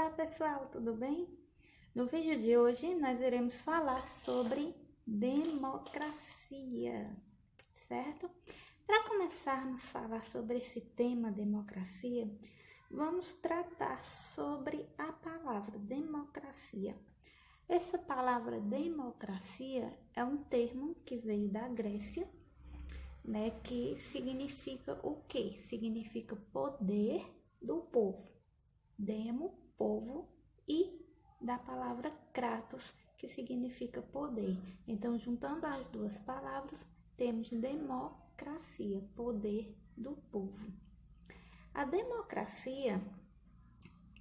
Olá pessoal, tudo bem? No vídeo de hoje nós iremos falar sobre democracia, certo? Para começarmos a falar sobre esse tema democracia, vamos tratar sobre a palavra democracia. Essa palavra democracia é um termo que veio da Grécia, né, que significa o quê? Significa poder do povo. Demo, povo, e da palavra kratos, que significa poder. Então, juntando as duas palavras, temos democracia, poder do povo. A democracia,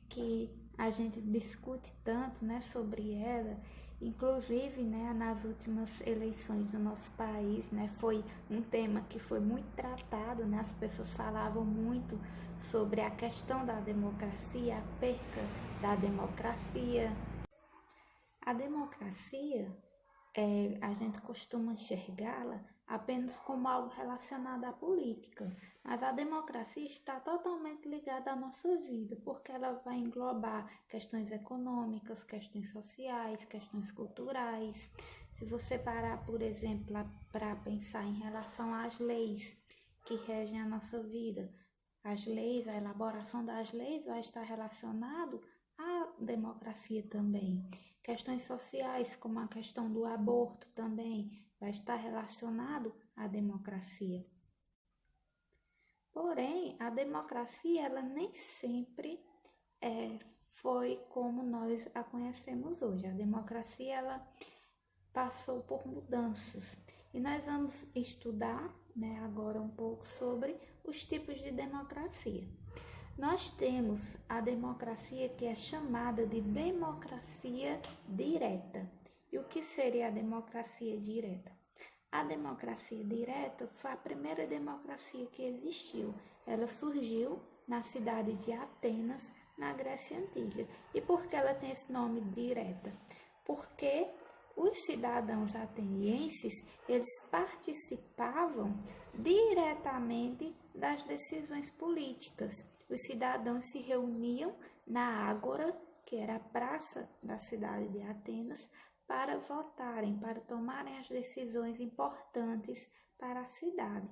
que a gente discute tanto, né, sobre ela, inclusive, né, nas últimas eleições do nosso país, né, foi um tema que foi muito tratado, né, as pessoas falavam muito sobre a questão da democracia, a perca da democracia. A democracia, a gente costuma enxergá-la apenas como algo relacionado à política, mas a democracia está totalmente ligada à nossa vida, porque ela vai englobar questões econômicas, questões sociais, questões culturais. Se você parar, por exemplo, para pensar em relação às leis que regem a nossa vida, as leis, a elaboração das leis vai estar relacionado à democracia também. Questões sociais, como a questão do aborto também, vai estar relacionado à democracia. Porém, a democracia, ela nem sempre foi como nós a conhecemos hoje. A democracia, ela passou por mudanças. E nós vamos estudar, né, agora um pouco sobre os tipos de democracia. Nós temos a democracia que é chamada de democracia direta. E o que seria a democracia direta? A democracia direta foi a primeira democracia que existiu. Ela surgiu na cidade de Atenas, na Grécia Antiga. E por que ela tem esse nome direta? Porque os cidadãos atenienses, eles participavam diretamente das decisões políticas. Os cidadãos se reuniam na Ágora, que era a praça da cidade de Atenas, para votarem, para tomarem as decisões importantes para a cidade.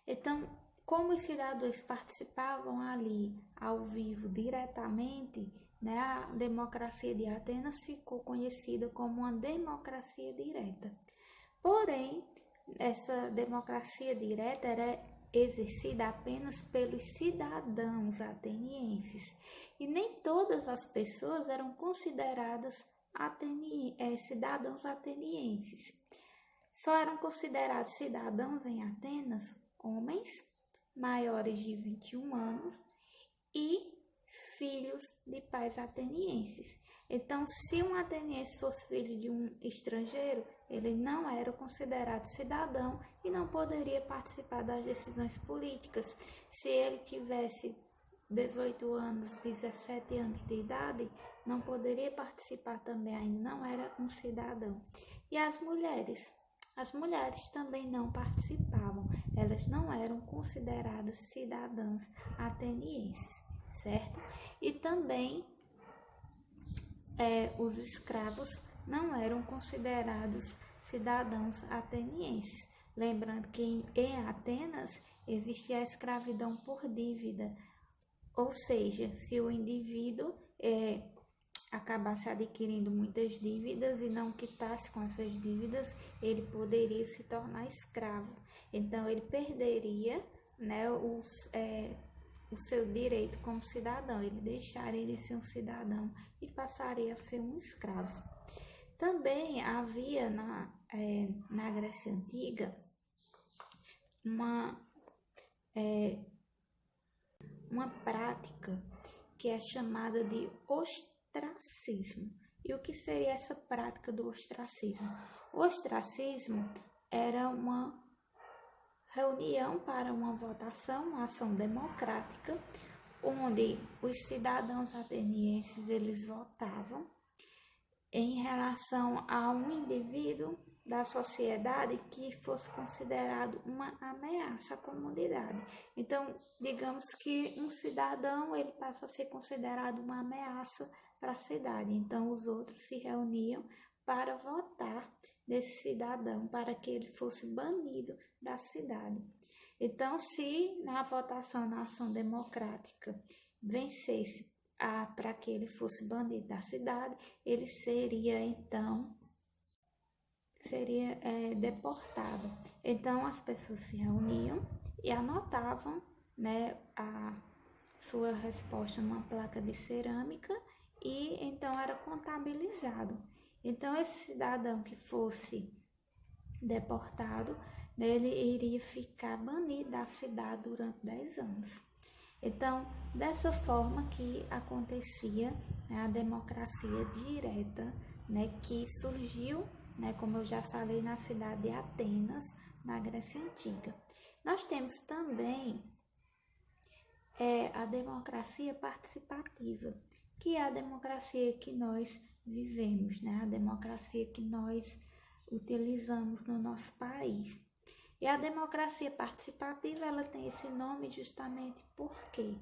Então, como os cidadãos participavam ali ao vivo diretamente, né, a democracia de Atenas ficou conhecida como uma democracia direta. Porém, essa democracia direta era exercida apenas pelos cidadãos atenienses. E nem todas as pessoas eram consideradas cidadãos atenienses. Só eram considerados cidadãos em Atenas homens maiores de 21 anos e filhos de pais atenienses. Então, se um ateniense fosse filho de um estrangeiro, ele não era considerado cidadão e não poderia participar das decisões políticas. Se ele tivesse 18 anos, 17 anos de idade, não poderia participar também, ainda não era um cidadão. E as mulheres? As mulheres também não participavam, elas não eram consideradas cidadãs atenienses, certo? E também os escravos não eram considerados cidadãos atenienses. Lembrando que em Atenas existia a escravidão por dívida, ou seja, se o indivíduo acabasse adquirindo muitas dívidas e não quitasse com essas dívidas, ele poderia se tornar escravo. Então, ele perderia, né, o seu direito como cidadão, ele deixaria de ser um cidadão e passaria a ser um escravo. Também havia na Grécia Antiga uma prática que é chamada de ostracismo. E o que seria essa prática do ostracismo? O ostracismo era uma reunião para uma votação, uma ação democrática, onde os cidadãos atenienses eles votavam em relação a um indivíduo da sociedade que fosse considerado uma ameaça à comunidade. Então, digamos que um cidadão ele passa a ser considerado uma ameaça para a cidade. Então, os outros se reuniam para votar desse cidadão, para que ele fosse banido da cidade. Então, se na votação na ação democrática vencesse para que ele fosse banido da cidade, ele seria deportado. Então as pessoas se reuniam e anotavam, né, a sua resposta numa placa de cerâmica e então era contabilizado. Então esse cidadão que fosse deportado, ele iria ficar banido da cidade durante 10 anos. Então, dessa forma que acontecia, né, a democracia direta, né, que surgiu, né, como eu já falei, na cidade de Atenas, na Grécia Antiga. Nós temos também a democracia participativa, que é a democracia que nós vivemos, né, a democracia que nós utilizamos no nosso país. E a democracia participativa, ela tem esse nome justamente por quê?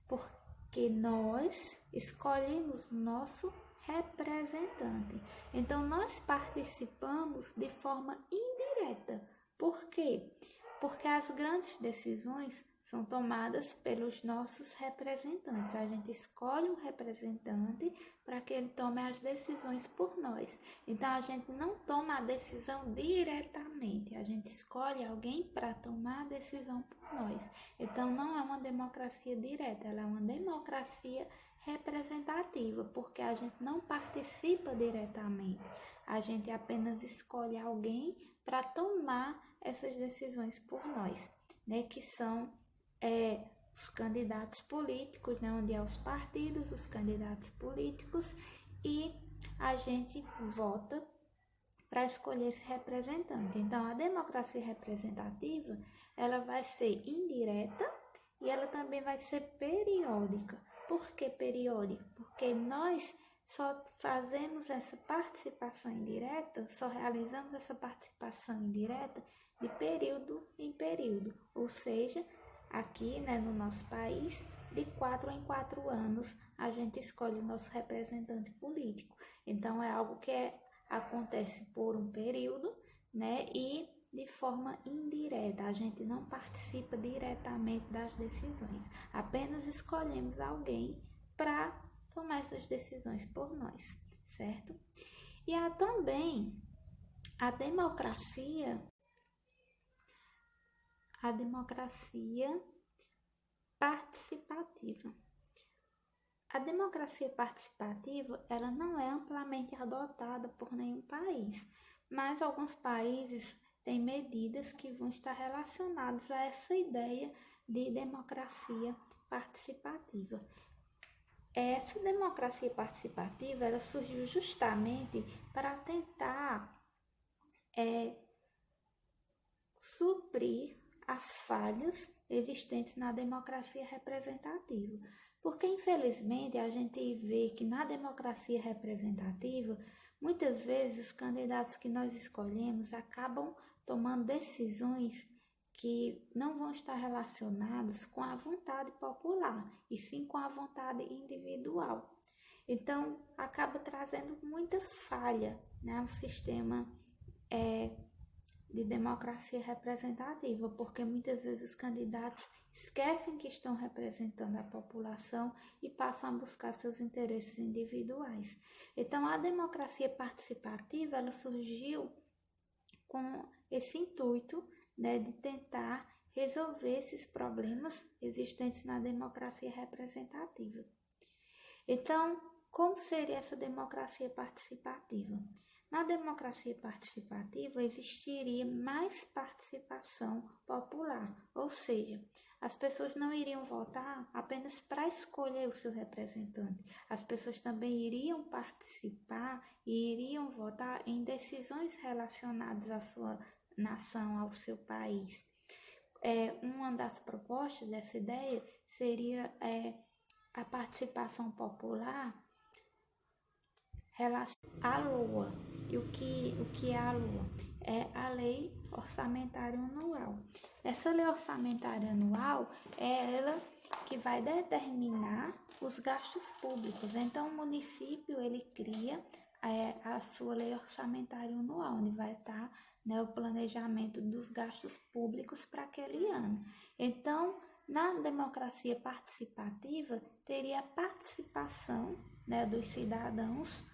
Porque nós escolhemos o nosso representante. Então, nós participamos de forma indireta. Por quê? Porque as grandes decisões são tomadas pelos nossos representantes. A gente escolhe um representante para que ele tome as decisões por nós. Então, a gente não toma a decisão diretamente, a gente escolhe alguém para tomar a decisão por nós. Então, não é uma democracia direta, ela é uma democracia representativa, porque a gente não participa diretamente, a gente apenas escolhe alguém para tomar essas decisões por nós, né, que são os candidatos políticos, né, onde há os partidos, os candidatos políticos, e a gente vota para escolher esse representante. Então, a democracia representativa, ela vai ser indireta e ela também vai ser periódica. Por que periódica? Porque nós só fazemos essa participação indireta, só realizamos essa participação indireta de período em período, ou seja, aqui, né, no nosso país, de 4 em 4 anos, a gente escolhe o nosso representante político. Então, é algo que acontece por um período, né, e de forma indireta. A gente não participa diretamente das decisões. Apenas escolhemos alguém para tomar essas decisões por nós, certo? E há também a democracia participativa. A democracia participativa, ela não é amplamente adotada por nenhum país, mas alguns países têm medidas que vão estar relacionadas a essa ideia de democracia participativa. Essa democracia participativa, ela surgiu justamente para tentar suprir as falhas existentes na democracia representativa. Porque, infelizmente, a gente vê que na democracia representativa, muitas vezes os candidatos que nós escolhemos acabam tomando decisões que não vão estar relacionados com a vontade popular, e sim com a vontade individual. Então, acaba trazendo muita falha, né, o sistema de democracia representativa, porque muitas vezes os candidatos esquecem que estão representando a população e passam a buscar seus interesses individuais. Então, a democracia participativa, ela surgiu com esse intuito, né, de tentar resolver esses problemas existentes na democracia representativa. Então, como seria essa democracia participativa? Na democracia participativa existiria mais participação popular, ou seja, as pessoas não iriam votar apenas para escolher o seu representante, as pessoas também iriam participar e iriam votar em decisões relacionadas à sua nação, ao seu país. Uma das propostas dessa ideia seria a participação popular à LOA. E o que é a LOA? É a Lei Orçamentária Anual. Essa Lei Orçamentária Anual é ela que vai determinar os gastos públicos. Então, o município, ele cria a sua Lei Orçamentária Anual, onde vai estar, né, o planejamento dos gastos públicos para aquele ano. Então, na democracia participativa, teria a participação, né, dos cidadãos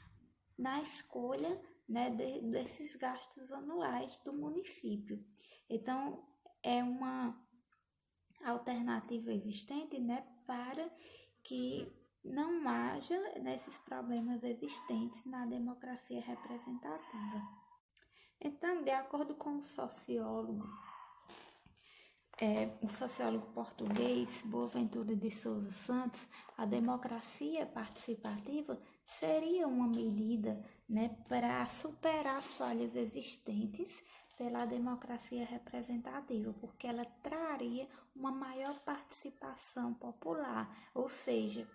na escolha, né, desses gastos anuais do município. Então, é uma alternativa existente, né, para que não haja nesses problemas existentes na democracia representativa. Então, de acordo com o sociólogo português Boaventura de Souza Santos, a democracia participativa seria uma medida, né, para superar as falhas existentes pela democracia representativa, porque ela traria uma maior participação popular, ou seja,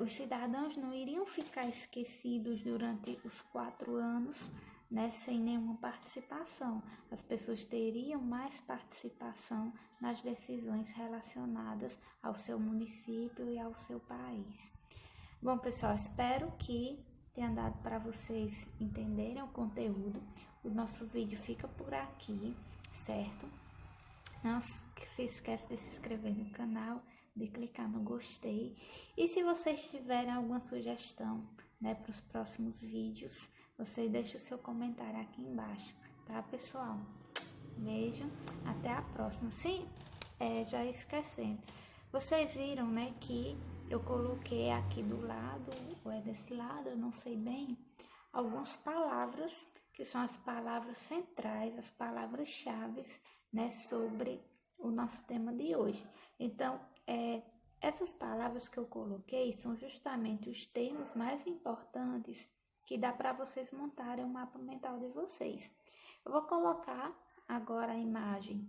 os cidadãos não iriam ficar esquecidos durante os 4 anos, né, sem nenhuma participação. As pessoas teriam mais participação nas decisões relacionadas ao seu município e ao seu país. Bom, pessoal, espero que tenha dado para vocês entenderem o conteúdo. O nosso vídeo fica por aqui, certo? Não se esqueça de se inscrever no canal, de clicar no gostei. E se vocês tiverem alguma sugestão, né, para os próximos vídeos, você deixa o seu comentário aqui embaixo, tá, pessoal? Beijo, até a próxima. Sim, já esquecendo. Vocês viram, né, que eu coloquei aqui do lado, ou é desse lado, eu não sei bem, algumas palavras, que são as palavras centrais, as palavras-chave, né, sobre o nosso tema de hoje. Então, essas palavras que eu coloquei são justamente os termos mais importantes que dá para vocês montarem o mapa mental de vocês. Eu vou colocar agora a imagem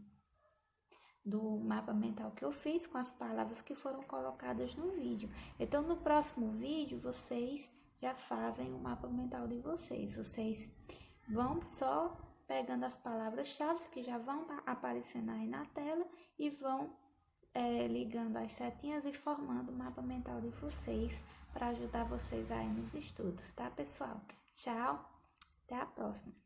do mapa mental que eu fiz com as palavras que foram colocadas no vídeo. Então, no próximo vídeo, vocês já fazem o mapa mental de vocês. Vocês vão só pegando as palavras-chave que já vão aparecendo aí na tela e vão ligando as setinhas e formando o mapa mental de vocês para ajudar vocês aí nos estudos, tá, pessoal? Tchau, até a próxima.